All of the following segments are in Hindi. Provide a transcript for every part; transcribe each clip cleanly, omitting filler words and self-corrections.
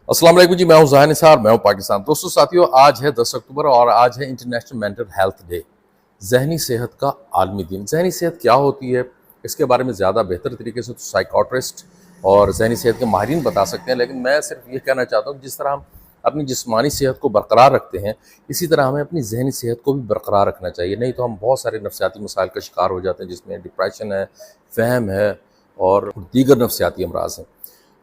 अस्सलाम वालेकुम जी, मैं हूं ज़ाहिर निसार, मैं हूं पाकिस्तान। दोस्तों साथियों, आज है 10 अक्टूबर और आज है इंटरनेशनल मेंटल हेल्थ डे, जहनी सेहत का आलमी दिन। जहनी सेहत क्या होती है, इसके बारे में ज़्यादा बेहतर तरीके से तो साइकाट्रिस्ट और जहनी सेहत के माहिरीन बता सकते हैं, लेकिन मैं सिर्फ ये कहना चाहता हूँ जिस तरह हम अपनी जिस्मानी सेहत को बरकरार रखते हैं, इसी तरह हमें अपनी जहनी सेहत को भी बरकरार रखना चाहिए। नहीं तो हम बहुत सारे नफसियाती मसाइल का शिकार हो जाते हैं, जिसमें डिप्रेशन है, वहम है और दीगर नफसियाती अमराज हैं।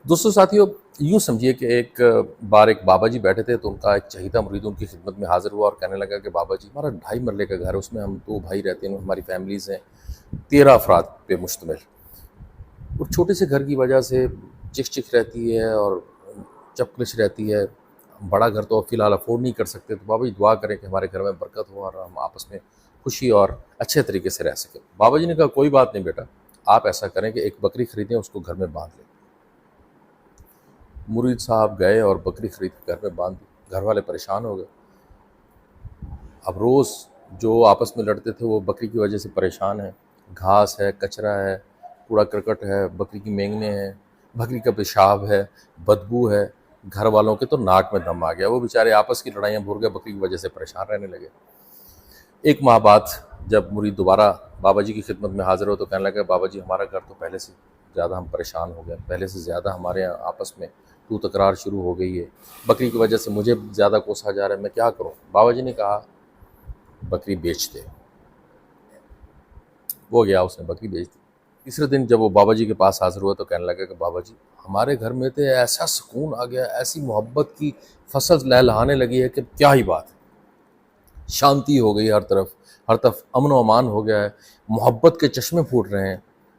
दोस्तों साथियों, यूँ समझिए कि एक बार एक बाबा जी बैठे थे, तो उनका एक चहीता मुरीद उनकी खिदमत में हाजिर हुआ और कहने लगा कि बाबा जी, हमारा 2.5 मरले का घर है, उसमें हम 2 भाई रहते हैं, हमारी फैमिलीज़ हैं, 13 अफराद पे मुश्तमिल। और छोटे से घर की वजह से चिक चिक रहती है और चपकलिश रहती है। बड़ा घर तो फ़िलहाल अफोर्ड नहीं कर सकते, तो बाबा जी दुआ करें कि हमारे घर में बरकत हो और हम आपस में खुशी और अच्छे तरीके से रह सकें। बाबा जी ने कहा, कोई बात नहीं बेटा, आप ऐसा करें कि एक बकरी खरीदें, उसको घर में बांध लें। मुरीद साहब गए और बकरी खरीद के घर में बांध दी। घर वाले परेशान हो गए। अब रोज़ जो आपस में लड़ते थे वो बकरी की वजह से परेशान है। घास है, कचरा है, कूड़ा करकट है, बकरी की मेंगने हैं, बकरी का पेशाब है, बदबू है। घर वालों के तो नाक में दम आ गया। वो बेचारे आपस की लड़ाइयाँ भूल गए, बकरी की वजह से परेशान रहने लगे। 1 माह बाद जब मुरीद दोबारा बाबा जी की खिदमत में हाजिर हो तो कहने लगा, बाबा जी हमारा घर तो पहले से ज़्यादा हम परेशान हो गए, पहले से ज़्यादा हमारे यहाँ आपस में तू तकरार शुरू हो गई है, बकरी की वजह से मुझे ज़्यादा कोसा जा रहा है, मैं क्या करूँ। बाबा जी ने कहा, बकरी बेच दे। वो गया, उसने बकरी बेच दी। तीसरे दिन जब वो बाबा जी के पास हाजिर हुआ तो कहने लगा कि बाबा जी हमारे घर में तो ऐसा सुकून आ गया, ऐसी मोहब्बत की फसल लहलहाने लगी है कि क्या ही बात है। शांति हो गई, हर तरफ अमन व अमान हो गया है, मोहब्बत के चश्मे फूट रहे हैं।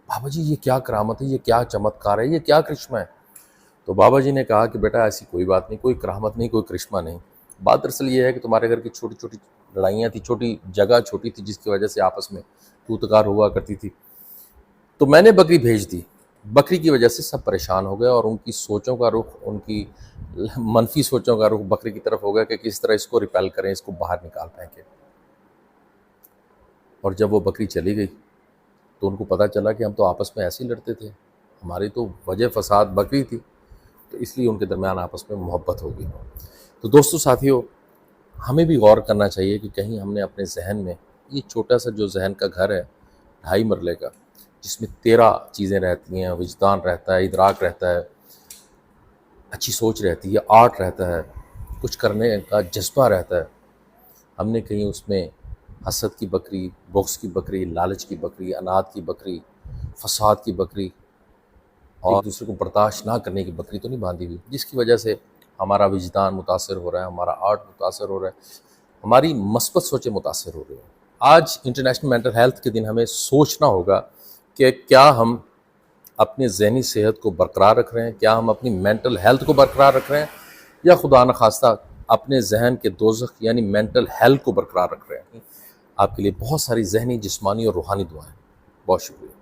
बाबा जी ये क्या करामत है, ये क्या चमत्कार है, ये क्या करिश्मा है। तो बाबा जी ने कहा कि बेटा ऐसी कोई बात नहीं, कोई करामत नहीं, कोई करिश्मा नहीं। बात दरअसल ये है कि तुम्हारे घर की छोटी छोटी लड़ाइयाँ थी, छोटी जगह छोटी थी, जिसकी वजह से आपस में तू तकार हुआ करती थी। तो मैंने बकरी भेज दी। बकरी की वजह से सब परेशान हो गए और उनकी सोचों का रुख, उनकी मनफी सोचों का रुख बकरी की तरफ हो गया कि किस तरह इसको रिपेल करें, इसको बाहर निकाल फेंकें। और जब वो बकरी चली गई तो उनको पता चला कि हम तो आपस में ऐसे ही लड़ते थे, हमारी तो वजह फसाद बकरी थी, तो इसलिए उनके दरमियान आपस में मोहब्बत हो गई। तो दोस्तों साथियों, हमें भी गौर करना चाहिए कि कहीं हमने अपने जहन में ये छोटा सा जो जहन का घर है 2.5 मरले का, जिसमें 13 चीज़ें रहती हैं, विजदान रहता है, इदराक रहता है, अच्छी सोच रहती है, आर्ट रहता है, कुछ करने का जज्बा रहता है, हमने कहीं उसमें हसद की बकरी, बुग़्ज़ की बकरी, लालच की बकरी, अनाद की बकरी, फसाद की बकरी और एक दूसरे को बर्दाश्त ना करने की बकरी तो नहीं बांधी हुई, जिसकी वजह से हमारा विजदान मुतासर हो रहा है, हमारा आर्ट मुतासर हो रहा है, हमारी मस्बत सोचें मुतासर हो रही हैं। आज इंटरनेशनल मेंटल हेल्थ के दिन हमें सोचना होगा कि क्या हम अपनी ज़हनी सेहत को बरकरार रख रहे हैं, क्या हम अपनी मेंटल हेल्थ को बरकरार रख रहे हैं, या खुदा न खास्ता अपने जहन के दोज़ख यानी मेंटल हेल्थ को बरकरार रख रहे हैं। आपके लिए बहुत सारी ज़हनी, जिस्मानी और रूहानी दुआएं। बहुत शुक्रिया।